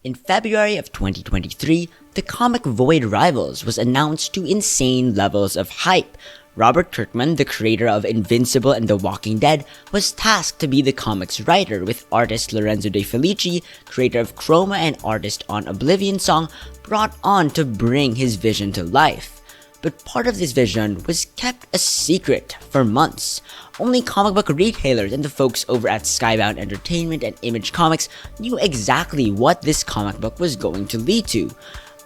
In February of 2023, the comic Void Rivals was announced to insane levels of hype. Robert Kirkman, the creator of Invincible and The Walking Dead, was tasked to be the comic's writer, with artist Lorenzo De Felici, creator of Chroma and artist on Oblivion Song, brought on to bring his vision to life. But part of this vision was kept a secret for months. Only comic book retailers and the folks over at Skybound Entertainment and Image Comics knew exactly what this comic book was going to lead to.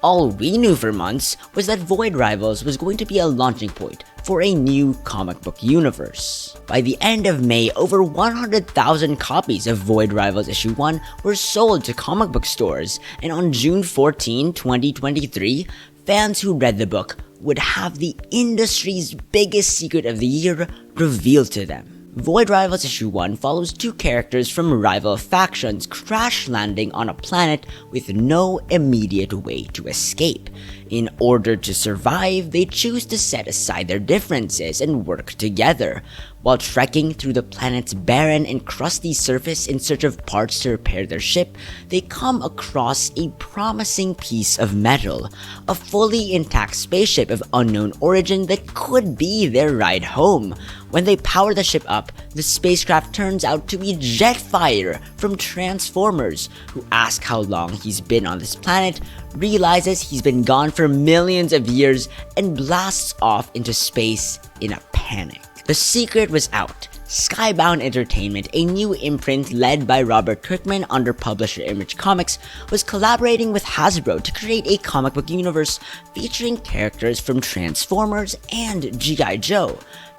All we knew for months was that Void Rivals was going to be a launching point for a new comic book universe. By the end of May, over 100,000 copies of Void Rivals Issue 1 were sold to comic book stores, and on June 14, 2023, fans who read the book would have the industry's biggest secret of the year revealed to them. Void Rivals Issue 1 follows two characters from rival factions crash landing on a planet with no immediate way to escape. In order to survive, they choose to set aside their differences and work together. While trekking through the planet's barren and crusty surface in search of parts to repair their ship, they come across a promising piece of metal, a fully intact spaceship of unknown origin that could be their ride home. When they power the ship up, the spacecraft turns out to be Jetfire from Transformers, who asks how long he's been on this planet, realizes he's been gone for millions of years, and blasts off into space in a panic. The secret was out. Skybound Entertainment, a new imprint led by Robert Kirkman under publisher Image Comics, was collaborating with Hasbro to create a comic book universe featuring characters from Transformers and G.I. Joe.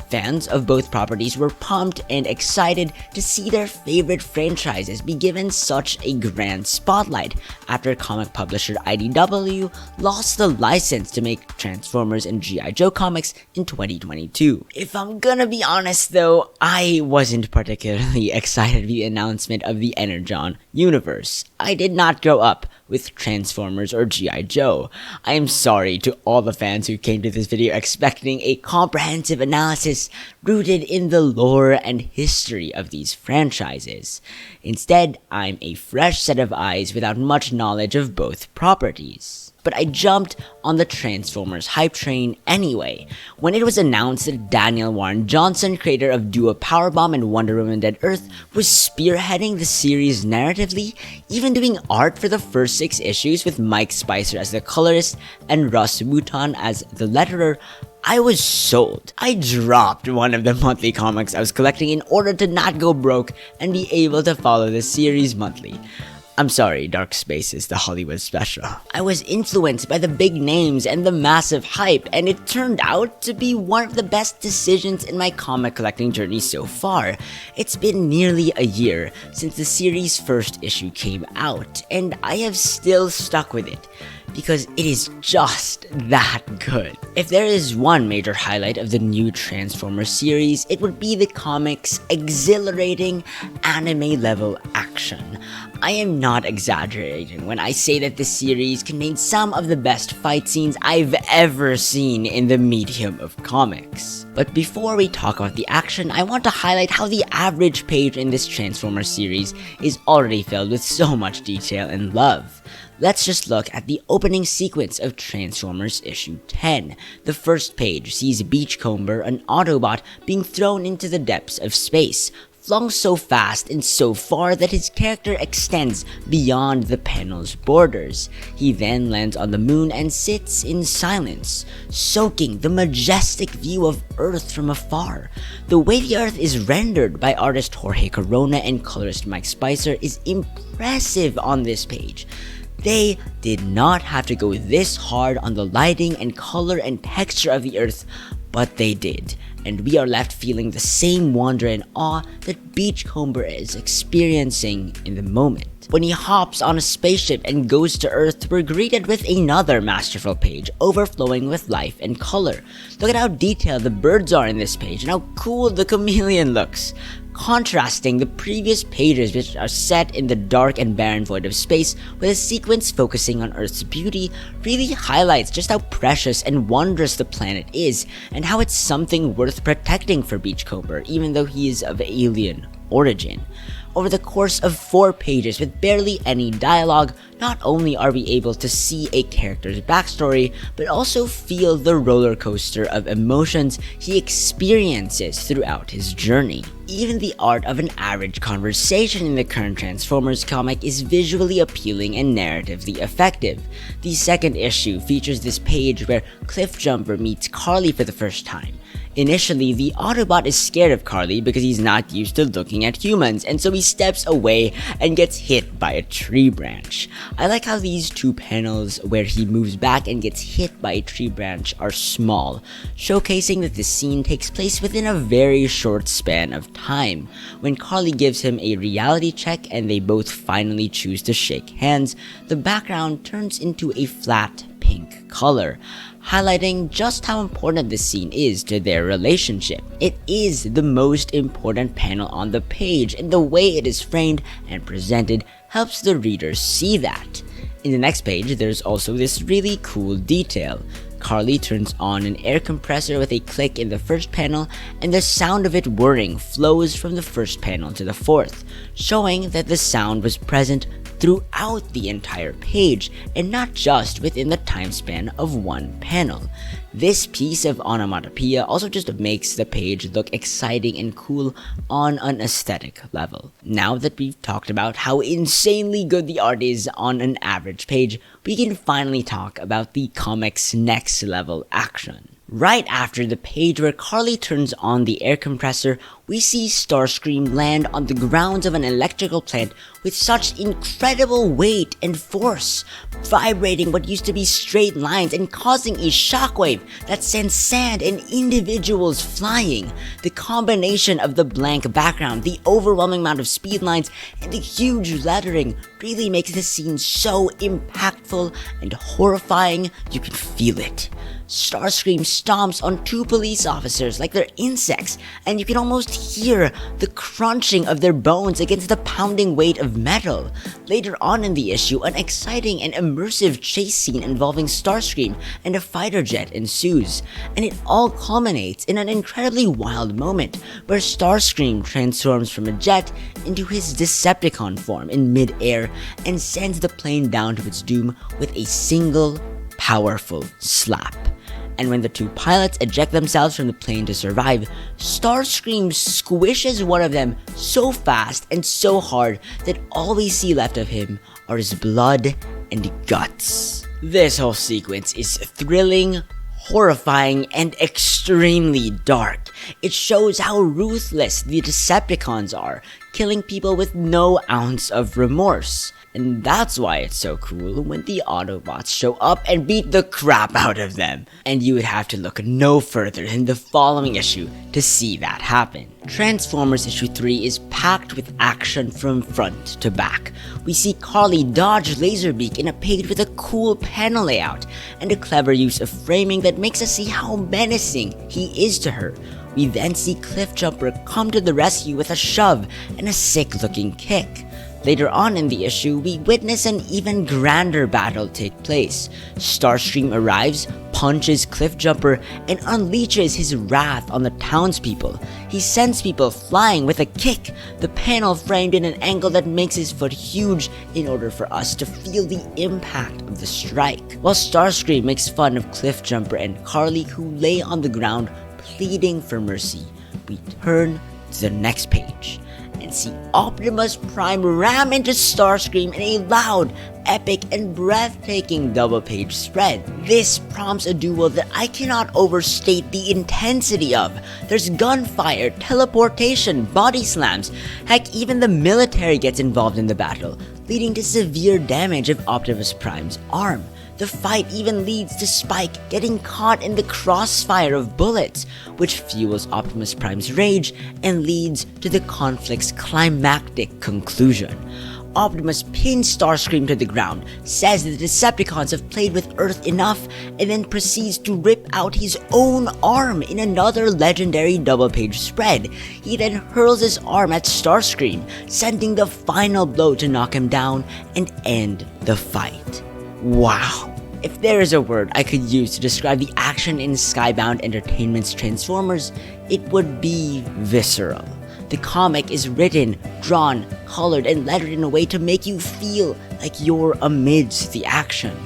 Fans of both properties were pumped and excited to see their favorite franchises be given such a grand spotlight after comic publisher IDW lost the license to make Transformers and G.I. Joe comics in 2022. If I'm gonna be honest though, I wasn't particularly excited with the announcement of the Energon Universe. I did not grow up with Transformers or G.I. Joe. I am sorry to all the fans who came to this video expecting a comprehensive analysis rooted in the lore and history of these franchises. Instead, I'm a fresh set of eyes without much knowledge of both properties. But I jumped on the Transformers hype train anyway. When it was announced that Daniel Warren Johnson, creator of Duo Powerbomb and Wonder Woman Dead Earth, was spearheading the series narratively, even doing art for the first 6 issues with Mike Spicer as the colorist and Russ Wooton as the letterer, I was sold. I dropped one of the monthly comics I was collecting in order to not go broke and be able to follow the series monthly. I'm sorry, Dark Spaces, the Hollywood special. I was influenced by the big names and the massive hype, and it turned out to be one of the best decisions in my comic collecting journey so far. It's been nearly a year since the series' first issue came out, and I have still stuck with it, because it is just that good. If there is one major highlight of the new Transformers series, it would be the comic's exhilarating anime-level action. I am not exaggerating when I say that this series contains some of the best fight scenes I've ever seen in the medium of comics. But before we talk about the action, I want to highlight how the average page in this Transformers series is already filled with so much detail and love. Let's just look at the opening sequence of Transformers issue 10. The first page sees Beachcomber, an Autobot, being thrown into the depths of space, flung so fast and so far that his character extends beyond the panel's borders. He then lands on the moon and sits in silence, soaking the majestic view of Earth from afar. The way the Earth is rendered by artist Jorge Corona and colorist Mike Spicer is impressive on this page. They did not have to go this hard on the lighting and color and texture of the Earth, but they did, and we are left feeling the same wonder and awe that Beachcomber is experiencing in the moment. When he hops on a spaceship and goes to Earth, we're greeted with another masterful page, overflowing with life and color. Look at how detailed the birds are in this page and how cool the chameleon looks. Contrasting the previous pages, which are set in the dark and barren void of space, with a sequence focusing on Earth's beauty, really highlights just how precious and wondrous the planet is, and how it's something worth protecting for Beachcomber, even though he is of alien origin. Over the course of 4 pages with barely any dialogue, not only are we able to see a character's backstory, but also feel the roller coaster of emotions he experiences throughout his journey. Even the art of an average conversation in the current Transformers comic is visually appealing and narratively effective. The second issue features this page where Cliffjumper meets Carly for the first time. Initially, the Autobot is scared of Carly because he's not used to looking at humans, and so he steps away and gets hit by a tree branch. I like how these 2 panels where he moves back and gets hit by a tree branch are small, showcasing that the scene takes place within a very short span of time. When Carly gives him a reality check and they both finally choose to shake hands, the background turns into a flat pink color, highlighting just how important this scene is to their relationship. It is the most important panel on the page, and the way it is framed and presented helps the reader see that. In the next page, there's also this really cool detail. Carly turns on an air compressor with a click in the first panel, and the sound of it whirring flows from the first panel to the fourth, showing that the sound was present throughout the entire page, and not just within the time span of 1 panel. This piece of onomatopoeia also just makes the page look exciting and cool on an aesthetic level. Now that we've talked about how insanely good the art is on an average page, we can finally talk about the comic's next level action. Right after the page where Carly turns on the air compressor, we see Starscream land on the grounds of an electrical plant with such incredible weight and force, vibrating what used to be straight lines and causing a shockwave that sends sand and individuals flying. The combination of the blank background, the overwhelming amount of speed lines, and the huge lettering really makes the scene so impactful and horrifying you can feel it. Starscream stomps on 2 police officers like they're insects, and you can almost hear the crunching of their bones against the pounding weight of metal. Later on in the issue, an exciting and immersive chase scene involving Starscream and a fighter jet ensues, and it all culminates in an incredibly wild moment where Starscream transforms from a jet into his Decepticon form in mid-air and sends the plane down to its doom with a single powerful slap. And when the 2 pilots eject themselves from the plane to survive, Starscream squishes one of them so fast and so hard that all we see left of him are his blood and guts. This whole sequence is thrilling, horrifying, and extremely dark. It shows how ruthless the Decepticons are, killing people with no ounce of remorse. And that's why it's so cool when the Autobots show up and beat the crap out of them. And you would have to look no further than the following issue to see that happen. Transformers issue 3 is packed with action from front to back. We see Carly dodge Laserbeak in a page with a cool panel layout and a clever use of framing that makes us see how menacing he is to her. We then see Cliffjumper come to the rescue with a shove and a sick-looking kick. Later on in the issue, we witness an even grander battle take place. Starscream arrives, punches Cliffjumper, and unleashes his wrath on the townspeople. He sends people flying with a kick, the panel framed in an angle that makes his foot huge in order for us to feel the impact of the strike. While Starscream makes fun of Cliffjumper and Carly, who lay on the ground pleading for mercy, we turn to the next page and see Optimus Prime ram into Starscream in a loud, epic, and breathtaking double-page spread. This prompts a duel that I cannot overstate the intensity of. There's gunfire, teleportation, body slams, heck, even the military gets involved in the battle, leading to severe damage of Optimus Prime's arm. The fight even leads to Spike getting caught in the crossfire of bullets, which fuels Optimus Prime's rage and leads to the conflict's climactic conclusion. Optimus pins Starscream to the ground, says that the Decepticons have played with Earth enough, and then proceeds to rip out his own arm in another legendary double-page spread. He then hurls his arm at Starscream, sending the final blow to knock him down and end the fight. Wow. If there is a word I could use to describe the action in Skybound Entertainment's Transformers, it would be visceral. The comic is written, drawn, colored, and lettered in a way to make you feel like you're amidst the action.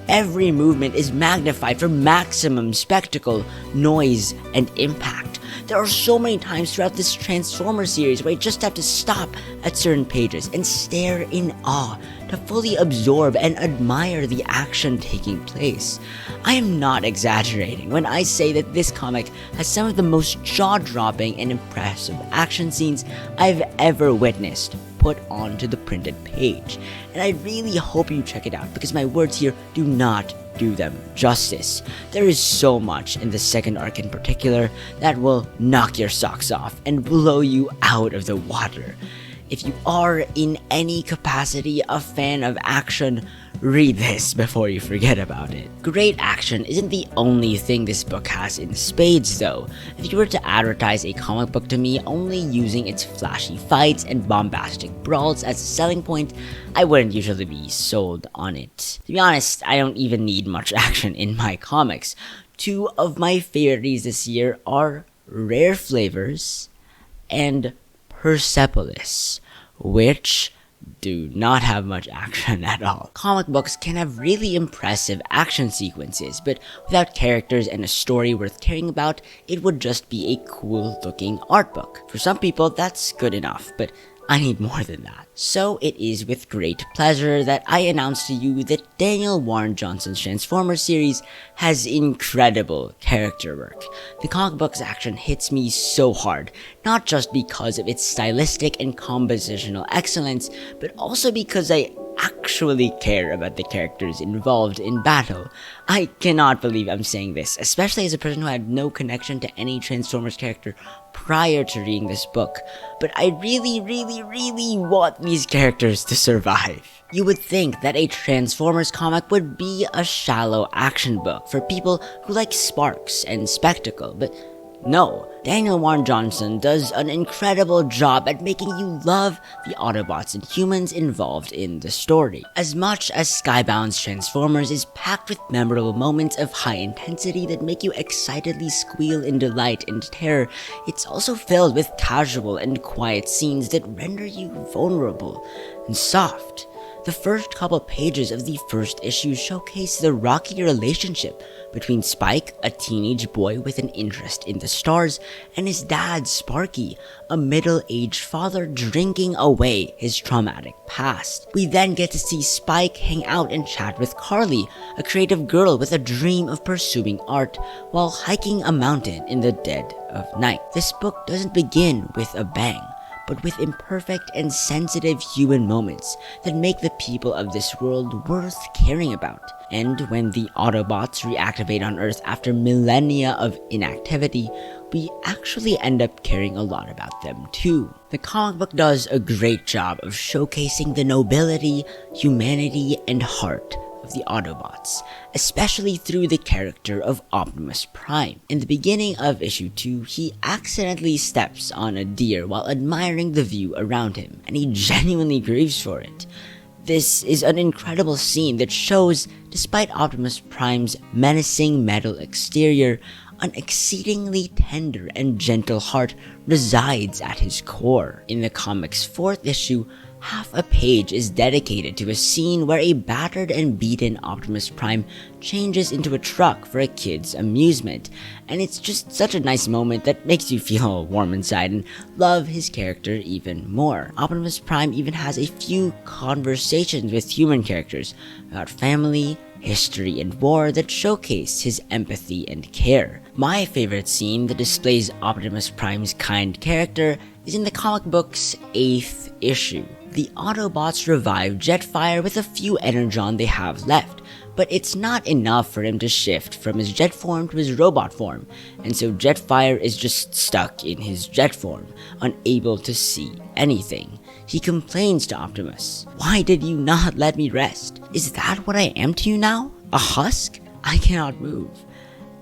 Every movement is magnified for maximum spectacle, noise, and impact. There are so many times throughout this Transformers series where I just have to stop at certain pages and stare in awe to fully absorb and admire the action taking place. I am not exaggerating when I say that this comic has some of the most jaw-dropping and impressive action scenes I've ever witnessed put onto the printed page. And I really hope you check it out because my words here do not do them justice. There is so much in the second arc in particular that will knock your socks off and blow you out of the water. If you are in any capacity a fan of action, read this before you forget about it. Great action isn't the only thing this book has in spades though. If you were to advertise a comic book to me only using its flashy fights and bombastic brawls as a selling point, I wouldn't usually be sold on it. To be honest, I don't even need much action in my comics. Two of my favorites this year are Rare Flavors and Persepolis, which do not have much action at all. Comic books can have really impressive action sequences, but without characters and a story worth caring about, it would just be a cool looking art book. For some people, that's good enough, but I need more than that. So it is with great pleasure that I announce to you that Daniel Warren Johnson's Transformers series has incredible character work. The comic book's action hits me so hard, not just because of its stylistic and compositional excellence, but also because I actually care about the characters involved in battle. I cannot believe I'm saying this, especially as a person who had no connection to any Transformers character prior to reading this book, but I really want these characters to survive. You would think that a Transformers comic would be a shallow action book for people who like sparks and spectacle, but no, Daniel Warren Johnson does an incredible job at making you love the Autobots and humans involved in the story. As much as Skybound's Transformers is packed with memorable moments of high intensity that make you excitedly squeal in delight and terror, it's also filled with casual and quiet scenes that render you vulnerable and soft. The first couple pages of the first issue showcase the rocky relationship between Spike, a teenage boy with an interest in the stars, and his dad, Sparky, a middle-aged father drinking away his traumatic past. We then get to see Spike hang out and chat with Carly, a creative girl with a dream of pursuing art while hiking a mountain in the dead of night. This book doesn't begin with a bang, but with imperfect and sensitive human moments that make the people of this world worth caring about. And when the Autobots reactivate on Earth after millennia of inactivity, we actually end up caring a lot about them too. The comic book does a great job of showcasing the nobility, humanity, and heart of the Autobots, especially through the character of Optimus Prime. In the beginning of issue 2, he accidentally steps on a deer while admiring the view around him, and he genuinely grieves for it. This is an incredible scene that shows, despite Optimus Prime's menacing metal exterior, an exceedingly tender and gentle heart resides at his core. In the comic's 4th issue, half a page is dedicated to a scene where a battered and beaten Optimus Prime changes into a truck for a kid's amusement, and it's just such a nice moment that makes you feel warm inside and love his character even more. Optimus Prime even has a few conversations with human characters about family, history, and war that showcase his empathy and care. My favorite scene that displays Optimus Prime's kind character is in the comic book's 8th issue. The Autobots revive Jetfire with a few Energon they have left, but it's not enough for him to shift from his jet form to his robot form, and so Jetfire is just stuck in his jet form, unable to see anything. He complains to Optimus, "Why did you not let me rest? Is that what I am to you now? A husk? I cannot move.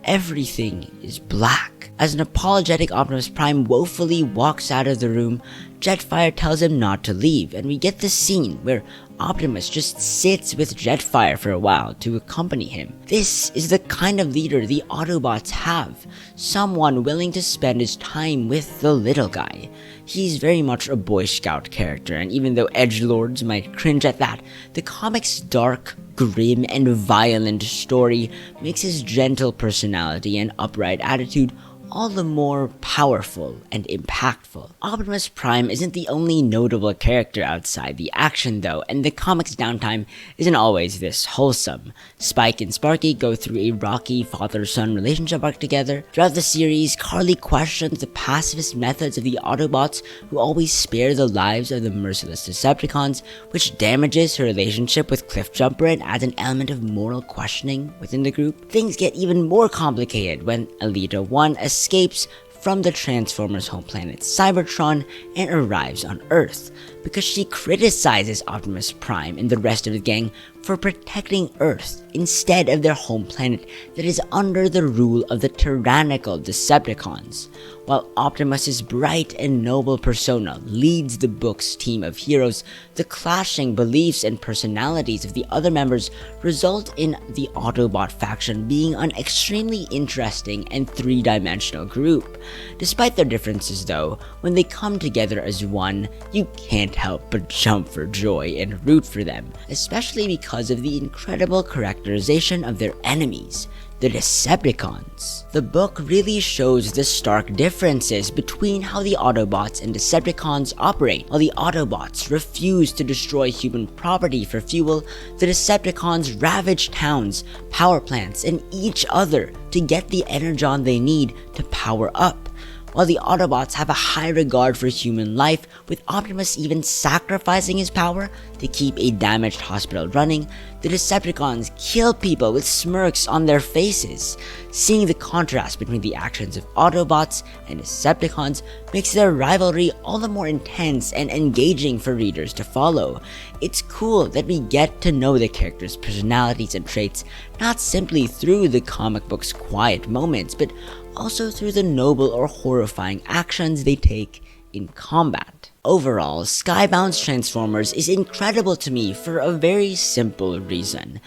Everything is black." As an apologetic Optimus Prime woefully walks out of the room, Jetfire tells him not to leave, and we get this scene where Optimus just sits with Jetfire for a while to accompany him. This is the kind of leader the Autobots have, someone willing to spend his time with the little guy. He's very much a Boy Scout character, and even though edgelords might cringe at that, the comic's dark, grim, and violent story makes his gentle personality and upright attitude all the more powerful and impactful. Optimus Prime isn't the only notable character outside the action though, and the comic's downtime isn't always this wholesome. Spike and Sparky go through a rocky father-son relationship arc together. Throughout the series, Carly questions the pacifist methods of the Autobots who always spare the lives of the merciless Decepticons, which damages her relationship with Cliffjumper and adds an element of moral questioning within the group. Things get even more complicated when Elita 1 escapes from the Transformers' home planet Cybertron and arrives on Earth because she criticizes Optimus Prime and the rest of the gang for protecting Earth instead of their home planet that is under the rule of the tyrannical Decepticons. While Optimus's bright and noble persona leads the book's team of heroes, the clashing beliefs and personalities of the other members result in the Autobot faction being an extremely interesting and three-dimensional group. Despite their differences though, when they come together as one, you can't help but jump for joy and root for them, especially because of the incredible characterization of their enemies, the Decepticons. The book really shows the stark differences between how the Autobots and Decepticons operate. While the Autobots refuse to destroy human property for fuel, the Decepticons ravage towns, power plants, and each other to get the energon they need to power up. While the Autobots have a high regard for human life, with Optimus even sacrificing his power to keep a damaged hospital running, the Decepticons kill people with smirks on their faces. Seeing the contrast between the actions of Autobots and Decepticons makes their rivalry all the more intense and engaging for readers to follow. It's cool that we get to know the characters' personalities and traits not simply through the comic book's quiet moments, but also through the noble or horrifying actions they take in combat. Overall, Skybound's Transformers is incredible to me for a very simple reason.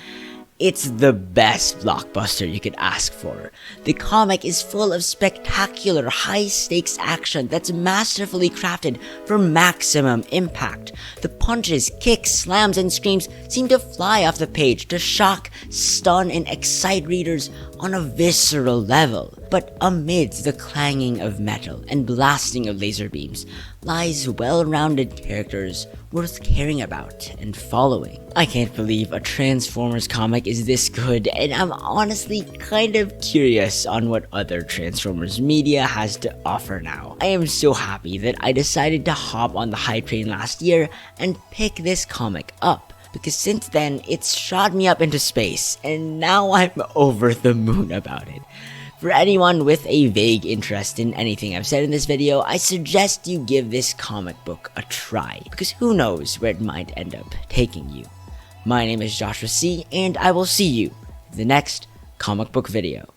It's the best blockbuster you could ask for. The comic is full of spectacular, high-stakes action that's masterfully crafted for maximum impact. The punches, kicks, slams, and screams seem to fly off the page to shock, stun, and excite readers on a visceral level. But amidst the clanging of metal and blasting of laser beams lies well-rounded characters worth caring about and following. I can't believe a Transformers comic is this good, and I'm honestly kind of curious on what other Transformers media has to offer now. I am so happy that I decided to hop on the hype train last year and pick this comic up, because since then it's shot me up into space, and now I'm over the moon about it. For anyone with a vague interest in anything I've said in this video, I suggest you give this comic book a try, because who knows where it might end up taking you. My name is Joshua C, and I will see you in the next comic book video.